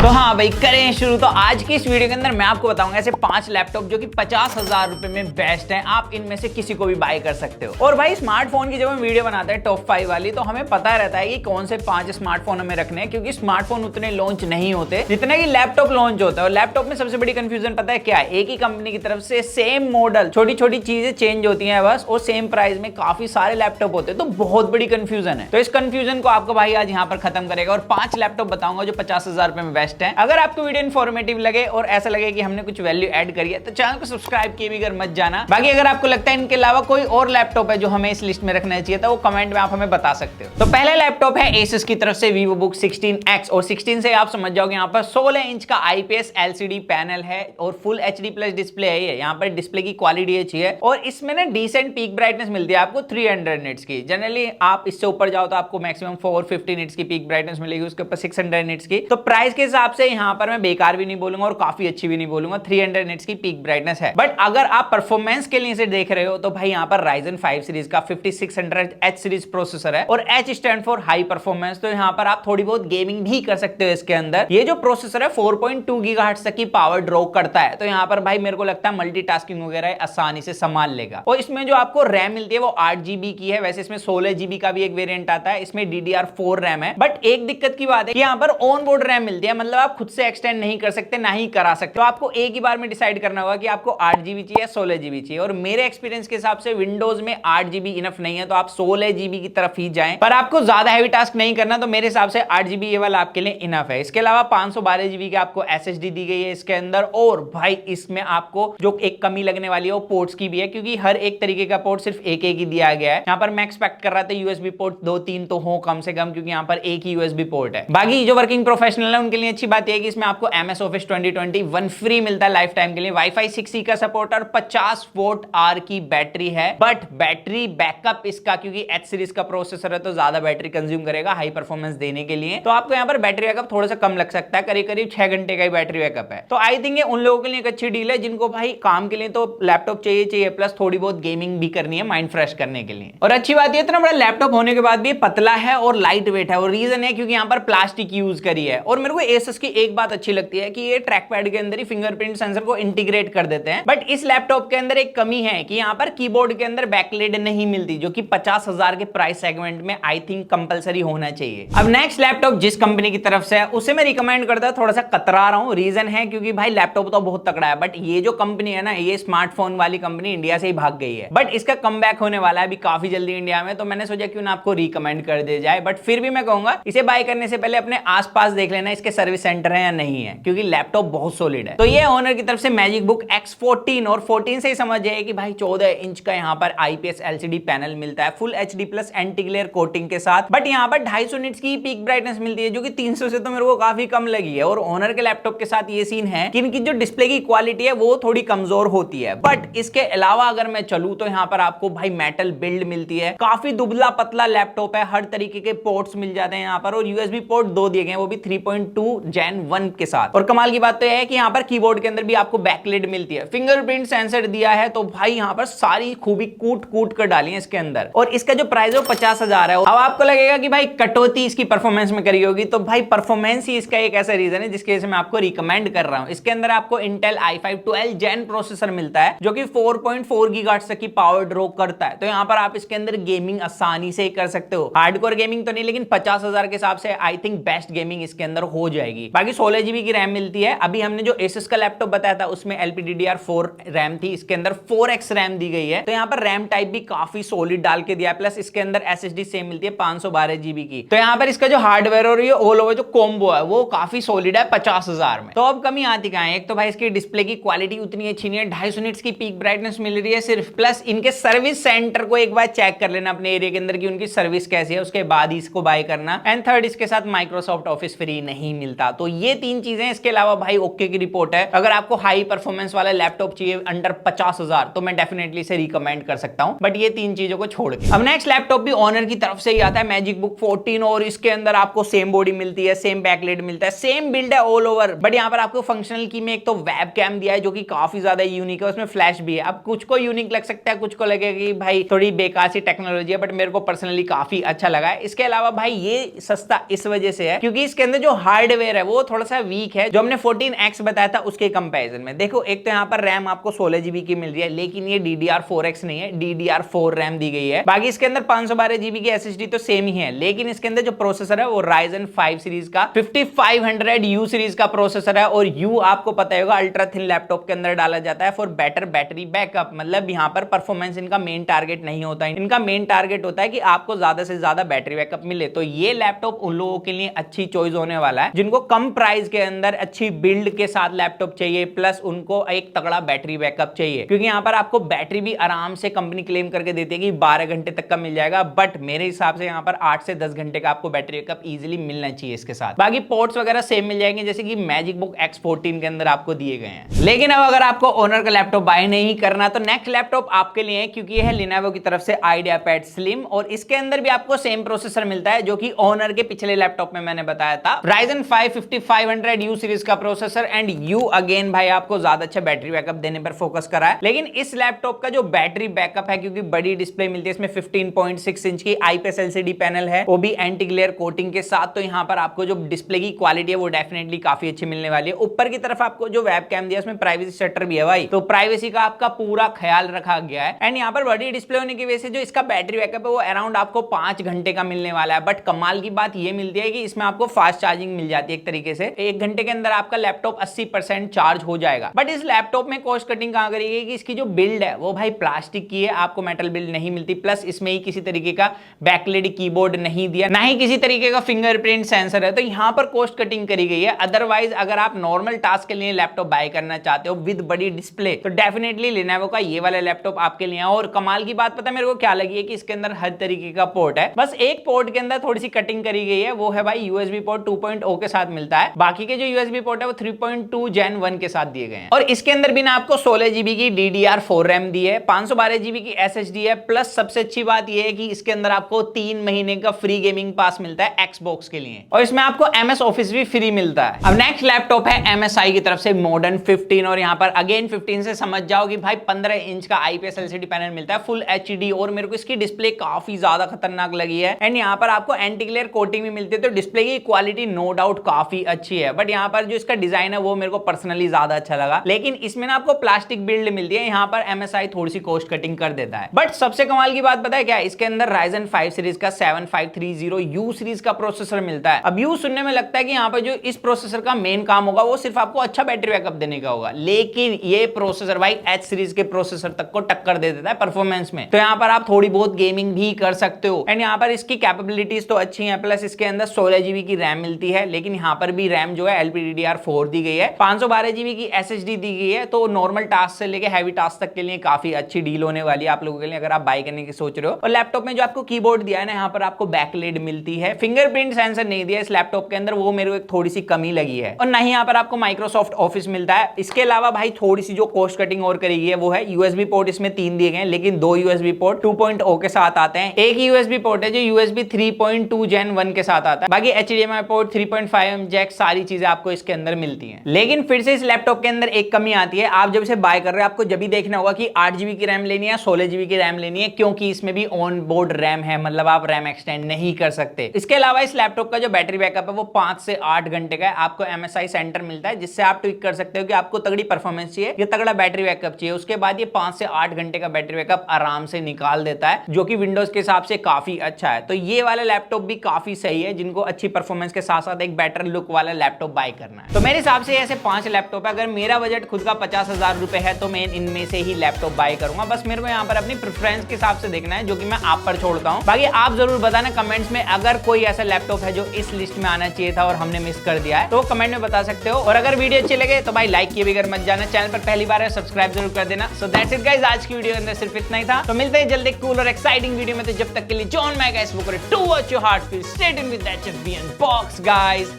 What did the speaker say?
तो हाँ भाई करें शुरू। तो आज की इस वीडियो के अंदर मैं आपको बताऊंगा ऐसे 5 लैपटॉप जो कि 50,000 रुपए में बेस्ट हैं। आप इनमें से किसी को भी बाय कर सकते हो। और भाई स्मार्टफोन की जब हम वीडियो बनाते हैं टॉप 5 वाली, तो हमें पता रहता है कि कौन से 5 स्मार्टफोन हमें रखने हैं, क्योंकि स्मार्टफोन उतने लॉन्च नहीं होते जितने की लैपटॉप लॉन्च होता है। और लैपटॉप में सबसे बड़ी कंफ्यूजन पता है क्या है? एक ही कंपनी की तरफ से सेम मॉडल, छोटी छोटी चीजें चेंज होती हैं बस, और सेम प्राइस में काफी सारे लैपटॉप होते हैं। तो बहुत बड़ी कंफ्यूजन है। तो इस कंफ्यूजन को आपको भाई आज यहाँ पर खत्म करेगा और 5 लैपटॉप बताऊंगा जो 50,000 रुपए में बेस्ट है। अगर आपको वीडियो इन्फॉर्मेटिव लगे और ऐसा लगे कि हमने कुछ वैल्यू ऐड करी है तो चैनल को सब्सक्राइब किए बगैर मत जाना। बाकी अगर आपको लगता है इनके अलावा कोई और लैपटॉप है जो हमें इस लिस्ट में रखना चाहिए तो वो कमेंट में आप हमें बता सकते हो। तो पहला लैपटॉप है Asus की तरफ से VivoBook 16X, और 16 से आप समझ जाओगे यहाँ पर 16 इंच का IPS LCD पैनल है और फुल HD प्लस डिस्प्ले है। यहाँ पर डिस्प्ले की क्वालिटी अच्छी है और इसमें ना डिसेंट पीक ब्राइटनेस मिलती है आपको 300 निट्स की। जनरली आप इससे ऊपर जाओ तो आपको मैक्सिमम 450 निट्स की पीक ब्राइटनेस मिलेगी, उसके ऊपर 600 निट्स की। तो प्राइस के हिसाब से यहाँ पर मैं बेकार भी नहीं बोलूंगा और काफी अच्छी भी नहीं बोलूंगा, 300 निट्स की पीक ब्राइटनेस है। बट अगर आप परफॉर्मेंस के लिए इसे देख रहे हो तो भाई यहाँ पर Ryzen 5 सीरीज का 5600H सीरीज प्रोसेसर है और H stand for high performance. तो यहाँ पर आप थोड़ी बहुत गेमिंग भी कर सकते हो इसके अंदर। ये जो प्रोसेसर है 4.2 गीगाहर्ट्ज तक की पावर ड्रॉ करता है। तो यहाँ पर भाई मेरे को लगता है मल्टीटास्किंग वगैरह आसानी से संभाल लेगा। और इसमें जो आपको रैम मिलती है वो 8GB की है। वैसे इसमें 16GB का भी एक वेरिएंट आता है, इसमें DDR4 रैम है। बट एक दिक्कत की बात है कि यहाँ पर ऑन बोर्ड रैम मिलती है, मतलब आप खुद से एक्सटेंड नहीं कर सकते, ना ही करा सकते। तो आपको एक ही बार में डिसाइड करना होगा कि आपको 8GB चाहिए या 16GB चाहिए। और मेरे एक्सपीरियंस के हिसाब से विंडोज में 8GB इनफ नहीं है, तो आप 16GB की तरफ ही जाएं। पर आपको ज्यादा हैवी टास्क नहीं करना तो मेरे हिसाब से 8GB ये वाला आपके लिए इनफ है। इसके अलावा 512GB की आपको SSD दी गई है इसके अंदर। और भाई इसमें आपको जो एक कमी लगने वाली है वो पोर्ट्स की भी है, क्योंकि हर एक तरीके का पोर्ट सिर्फ एक ही दिया गया है। यहाँ पर मैं एक्सपेक्ट कर रहा था USB पोर्ट 2-3 तो हो कम से कम, क्योंकि यहाँ पर एक ही USB पोर्ट है। बाकी जो वर्किंग प्रोफेशनल है उनके लिए अच्छी बात है कि इसमें आपको MS Office 2021 फ्री मिलता है लाइफ टाइम के लिए। Wi-Fi 6E का सपोर्ट और 50 वोल्ट आर की बैटरी है। बट बैटरी बैकअप इसका, क्योंकि H सीरीज का प्रोसेसर है तो ज्यादा बैटरी कंज्यूम करेगा हाई परफॉर्मेंस देने के लिए। तो आपको यहाँ पर बैटरी बैकअप थोड़ा सा कम लग सकता है, करीब करीब 6 घंटे का ही बैटरी बैकअप है। तो आई थिंक ये उन लोगों के लिए एक अच्छी डील है जिनको भाई काम के लिए तो लैपटॉप चाहिए प्लस थोड़ी बहुत गेमिंग भी करनी है माइंड फ्रेश करने के लिए। और अच्छी बात ये इतना बड़ा लैपटॉप होने के बाद भी पतला है और लाइट वेट है। और रीजन है क्योंकि यहाँ पर प्लास्टिक यूज करी है। और मेरे को Asus की एक बात अच्छी लगती है कि ये ट्रैक पैड के अंदर ही फिंगरप्रिंट सेंसर को इंटीग्रेट कर देते हैं। बट इस लैपटॉप के अंदर एक कमी है कि यहाँ पर कीबोर्ड के अंदर बैकलेट नहीं मिलती, जो कि 50,000 के प्राइस सेगमेंट में आई थिंक कंपलसरी होना चाहिए। अब नेक्स्ट लैपटॉप जिस कंपनी की तरफ से है उसे मैं रिकमेंड करता हूं, थोड़ा सा कतरा रहा हूं। रीजन है क्योंकि भाई लैपटॉप तो बहुत तगड़ा है, बट ये जो कंपनी है ना, ये स्मार्टफोन वाली कंपनी इंडिया से ही भाग गई है। बट इसका कमबैक होने वाला है अभी काफी जल्दी इंडिया में, तो मैंने सोचा क्यों ना आपको रिकमेंड कर दिया जाए। बट फिर भी मैं कहूंगा इसे बाय करने से पहले अपने आसपास देख लेना इसके सर्विस सेंटर है या नहीं है, क्योंकि लैपटॉप बहुत सॉलिड है। तो ये ओनर की तरफ से मैजिकबुक X14, और 14 से ही समझ जाए कि भाई 14 इंच का यहाँ पर IPS LCD पैनल मिलता है full HD plus anti glare coating के साथ। बट यहाँ पर 250 निट्स की पीक ब्राइटनेस मिलती है, जो कि 300 से तो मेरे को काफी कम लगी है। और ओनर के लैपटॉप के साथ ये सीन है कि इनकी जो डिस्प्ले की क्वालिटी है वो थोड़ी कमजोर होती है। बट इसके अलावा अगर मैं चलूं तो यहाँ पर आपको भाई मेटल बिल्ड मिलती है, काफी दुबला पतला लैपटॉप है, हर तरीके के पोर्ट्स मिल जाते हैं यहाँ पर। और USB पोर्ट 2 दिए गए हैं, वो भी 3.2 Gen 1 के साथ। और कमाल की बात तो यह है कि यहाँ पर कीबोर्ड के अंदर भी आपको बैकलिट मिलती है, फिंगरप्रिंट सेंसर दिया है। तो भाई यहाँ पर सारी खूबी कूट कूट कर डाली है इसके अंदर। और इसका जो प्राइस है वो 50,000 है। अब आपको लगेगा कि भाई कटौती इसकी परफॉर्मेंस में करी होगी, तो भाई परफॉर्मेंस ही इसका एक ऐसा रीजन है जिसकी वजह से मैं आपको रिकमेंड कर रहा हूं। इसके अंदर आपको Intel i5 12 Gen प्रोसेसर मिलता है, जो कि 4.4 गीगाहर्ट्ज तक की पावर ड्रॉ करता है। तो यहाँ पर आप इसके अंदर गेमिंग आसानी से कर सकते हो। हार्डकोर गेमिंग तो नहीं, लेकिन 50,000 के हिसाब से आई थिंक बेस्ट गेमिंग इसके अंदर हो जाएगी। बाकी 16GB की रैम मिलती है। अभी हमने जो Asus का लैपटॉप बताया था उसमें LPDDR4 रैम थी, इसके अंदर 4x रैम दी गई है। तो यहाँ पर रैम टाइप भी काफी सॉलिड डाल के दिया है, प्लस इसके अंदर SSD सेम मिलती है 512GB की। तो यहाँ पर इसका जो हार्डवेयर और ये ऑल ओवर जो कॉम्बो है वो काफी सॉलिड है 50,000 में। तो अब कमी आती कहां है? एक तो भाई इसकी डिस्प्ले की क्वालिटी उतनी अच्छी नहीं है, 250 निट्स की पीक ब्राइटनेस मिल रही है सिर्फ। प्लस इनके सर्विस सेंटर को एक बार चेक कर लेना अपने एरिया के अंदर की उनकी सर्विस कैसी है, उसके बाद ही इसको बाय करना। एंड थर्ड, इसके साथ माइक्रोसॉफ्ट ऑफिस फ्री नहीं मिलता। तो ये 3 चीजें। इसके अलावा भाई ओके की रिपोर्ट है। अगर आपको हाई परफॉर्मेंस वाला लैपटॉप चाहिए अंडर 50,000 तो मैं डेफिनेटली इसे रिकमेंड कर सकता हूं, बट ये 3 चीजों को छोड़ के। अब नेक्स्ट लैपटॉप भी ऑनर की तरफ से ही आता है, मैजिकबुक 14, और इसके अंदर आपको सेम बॉडी मिलती है, सेम बैकलेट मिलता है, सेम बिल्ड है ऑल ओवर। बट यहाँ पर आपको फंक्शनल की में एक तो वेब कैम दिया है जो कि काफी ज्यादा यूनिक है, उसमें फ्लैश भी है। अब कुछ को यूनिक लग सकता है, कुछ को लगेगा कि भाई थोड़ी बेकार सी टेक्नोलॉजी है, बट मेरे को पर्सनली काफी अच्छा लगा है। इसके अलावा भाई ये सस्ता इस वजह से है क्योंकि इसके अंदर जो हार्डवेयर है वो थोड़ा सा वीक है जो हमने 14X बताया था उसके कंपैरिजन में। देखो एक तो यहाँ पर रैम आपको 16 GB की मिल रही है, लेकिन ये DDR4X नहीं है, DDR4 रैम दी गई है। बाकी इसके अंदर 512 GB की SSD तो सेम ही है, लेकिन इसके अंदर जो प्रोसेसर है वो Ryzen 5 सीरीज का 5500U सीरीज का प्रोसेसर है। और U आपको पता होगा अल्ट्रा थिन लैपटॉप के अंदर डाला जाता है फॉर बेटर बैटरी बैकअप। मतलब यहाँ पर परफॉर्मेंस इनका मेन टारगेट नहीं होता है, इनका मेन टारगेट होता है कि आपको ज्यादा से ज्यादा बैटरी बैकअप मिले। तो ये लैपटॉप उन लोगों के लिए अच्छी चॉइस होने वाला है जिनको कम प्राइस के अंदर अच्छी बिल्ड के साथ लैपटॉप चाहिए, प्लस उनको एक तगड़ा बैटरी बैकअप चाहिए। क्योंकि यहाँ पर आपको बैटरी भी आराम से कंपनी क्लेम करके देती है कि 12 घंटे तक का मिल जाएगा, बट मेरे हिसाब से यहाँ पर 8 से 10 घंटे का आपको बैटरी बैकअप इजीली मिलना चाहिए इसके साथ। बाकी पोर्ट्स वगैरह सेम मिल जाएंगे जैसे कि मैजिक बुक X14 के अंदर आपको दिए गए हैं। लेकिन अब अगर आपको ओनर का लैपटॉप बाय नहीं करना तो नेक्स्ट लैपटॉप आपके लिए है, क्योंकि यह है Lenovo की तरफ से IdeaPad Slim और इसके अंदर भी आपको सेम प्रोसेसर मिलता है जो कि ओनर के पिछले लैपटॉप में मैंने बताया था। Ryzen 5 5500U सीरीज का प्रोसेसर एंड U अगेन भाई आपको ज्यादा अच्छा बैटरी बैकअप देने पर फोकस करा है। लेकिन इस लैपटॉप का जो बैटरी बैकअप है, क्योंकि बड़ी डिस्प्ले मिलती है इसमें 15.6 इंच की IPS LCD पैनल है, वो भी एंटी ग्लेयर कोटिंग के साथ। तो यहाँ पर आपको जो डिस्प्ले की क्वालिटी है वो डेफिनेटली काफी अच्छी मिलने वाली है। ऊपर की तरफ आपको जो वेब कैम दिया उसमें प्राइवेसी शटर भी है भाई, तो प्राइवेसी का आपका पूरा ख्याल रखा गया है। एंड यहाँ पर बड़ी डिस्प्ले होने की वजह से जो इसका बैटरी बैकअप है वो अराउंड आपको 5 घंटे का मिलने वाला है। बट कमाल की बात ये मिलती है कि इसमें आपको फास्ट चार्जिंग मिल जाती है। एक तरीके से 1 घंटे के अंदर आपका लैपटॉप 80% चार्ज हो जाएगा। बट इस लैपटॉप में कॉस्ट कटिंग कहां करी गई कि इसकी जो बिल्ड है वो भाई प्लास्टिक की है, आपको मेटल बिल्ड नहीं मिलती। प्लस इसमें ही किसी तरीके का बैकलिड कीबोर्ड नहीं दिया, ना ही किसी तरीके का फिंगरप्रिंट सेंसर है। तो यहाँ पर कॉस्ट कटिंग करी गई है। अदरवाइज अगर आप नॉर्मल टास्क के लिए लैपटॉप बाय करना चाहते हो विद बड़ी डिस्प्ले तो डेफिनेटली Lenovo का ये वाला लैपटॉप आपके लिए है। और कमाल की बात पता है मेरे को क्या लगी है कि इसके अंदर हर तरीके का पोर्ट है, बस एक पोर्ट के अंदर थोड़ी सी कटिंग करी गई है, वो है भाई USB पोर्ट 2.0 के साथ मिलता है। बाकी के जो USB पोर्ट है वो 3.2 Gen 1 के साथ दिए गए हैं। और इसके अंदर भी ना आपको 16 GB की DDR4 रैम दी है, 512 GB की SSD है। प्लस सबसे अच्छी बात यह है कि इसके अंदर आपको 3 महीने का फ्री गेमिंग पास मिलता है Xbox के लिए, और इसमें आपको MS Office भी फ्री मिलता है। अब नेक्स्ट लैपटॉप है MSI की तरफ से Modern 15, और यहाँ पर अगेन 15 से समझ जाओ कि भाई 15 इंच का IPS LCD पैनल मिलता है फुल HD, और मेरे को इसकी डिस्प्ले काफी ज्यादा खतरनाक लगी है। एंड यहाँ पर आपको एंटी ग्लेयर कोटिंग भी मिलती है, तो डिस्प्ले की क्वालिटी नो डाउट काफी अच्छी है। बट यहाँ पर जो इसका डिजाइन है वो मेरे को पर्सनली ज्यादा अच्छा लगा, लेकिन इसमें ना आपको प्लास्टिक बिल्ड मिलती है। यहाँ पर MSI थोड़ी सी कॉस्ट कटिंग कर देता है। बट सबसे कमाल की बात पता है क्या, इसके अंदर Ryzen 5 सीरीज का 7530U सीरीज का प्रोसेसर मिलता है। अब U सुनने में लगता है कि यहाँ पर जो इस प्रोसेसर का मेन काम होगा वो सिर्फ आपको अच्छा बैटरी बैकअप देने का होगा, लेकिन ये प्रोसेसर भाई H सीरीज के प्रोसेसर तक को टक्कर दे देता है परफॉर्मेंस में। तो यहाँ पर आप थोड़ी बहुत गेमिंग भी कर सकते हो। एंड यहाँ पर इसकी कैपेबिलिटीज तो अच्छी हैं, प्लस इसके अंदर 16 GB की रैम मिलती है, लेकिन यहाँ पर भी रैम जो है LPDDR4 दी गई है, 512 GB की SSD दी गई है। तो नॉर्मल टास्क से लेके हैवी टास्क तक के लिए काफी अच्छी डील होने वाली है आप लोगों के लिए अगर आप बाय करने की सोच रहे हो। और लैपटॉप में जो आपको कीबोर्ड दिया है ना, यहाँ पर आपको बैकलिड मिलती है, फिंगरप्रिंट सेंसर नहीं दिया इस लैपटॉप के अंदर, वो मेरे को एक थोड़ी सी कमी लगी है। और नहीं यहाँ पर आपको माइक्रोसॉफ्ट ऑफिस मिलता है। इसके अलावा भाई थोड़ी सी जो कॉस्ट कटिंग और करी गई है वो है USB पोर्ट इसमें 3 दिए गए हैं, लेकिन 2 USB पोर्ट 2.0 के साथ आते हैं। एक USB पोर्ट है जो USB 3.2 Gen 1 के साथ आता है। बाकी HDMI पोर्ट 3.5mm जैक सारी चीजें आपको इसके अंदर मिलती हैं। लेकिन फिर से इस लैपटॉप के अंदर एक कमी आती है, आप जब इसे बाय कर रहे हो आपको जब भी देखना होगा कि 8 GB की रैम लेनी है 16 GB की रैम लेनी है, क्योंकि इसमें भी ऑन बोर्ड रैम है, मतलब आप रैम एक्सटेंड नहीं कर सकते। इसके अलावा इस लैपटॉप का जो बैटरी बैकअप है वो 5 से 8 घंटे का है। आपको MSI सेंटर मिलता है जिससे आप ट्विक कर सकते हो कि आपको तगड़ी परफॉर्मेंस चाहिए या तगड़ा बैटरी बैकअप चाहिए। उसके बाद ये 5 से 8 घंटे का बैटरी बैकअप आराम से निकाल देता है, जो कि विंडोज के हिसाब से काफी अच्छा है। तो ये वाला लैपटॉप भी काफी सही है जिनको अच्छी परफॉर्मेंस के साथ साथ एक बेटर लुक वाला लैपटॉप बाय करना है। तो मेरे हिसाब से ऐसे 5 लैपटॉप है। अगर मेरा बजट खुद का 50,000 रुपए है तो मैं इनमें से ही लैपटॉप बाय करूंगा। बस मेरे को यहाँ पर अपनी प्रेफरेंस के हिसाब से देखना है, जो कि मैं आप पर छोड़ता हूँ। बाकी आप जरूर बताना कमेंट्स में अगर कोई ऐसा लैपटॉप है जो इस लिस्ट में आना चाहिए था और हमने मिस कर दिया है, तो कमेंट में बता सकते हो। और अगर वीडियो अच्छी लगे तो भाई लाइक किए बगैर मत जाना, चैनल पर पहली बार है सब्सक्राइब जरूर कर देना। सो दैट्स इट गाइस, आज की वीडियो के अंदर सिर्फ इतना ही था। तो मिलते हैं जल्दी कूल और एक्साइटिंग वीडियो में। तो जब तक के लिए John Mac to watch your heart feel, stay tuned with that just be unbox guys.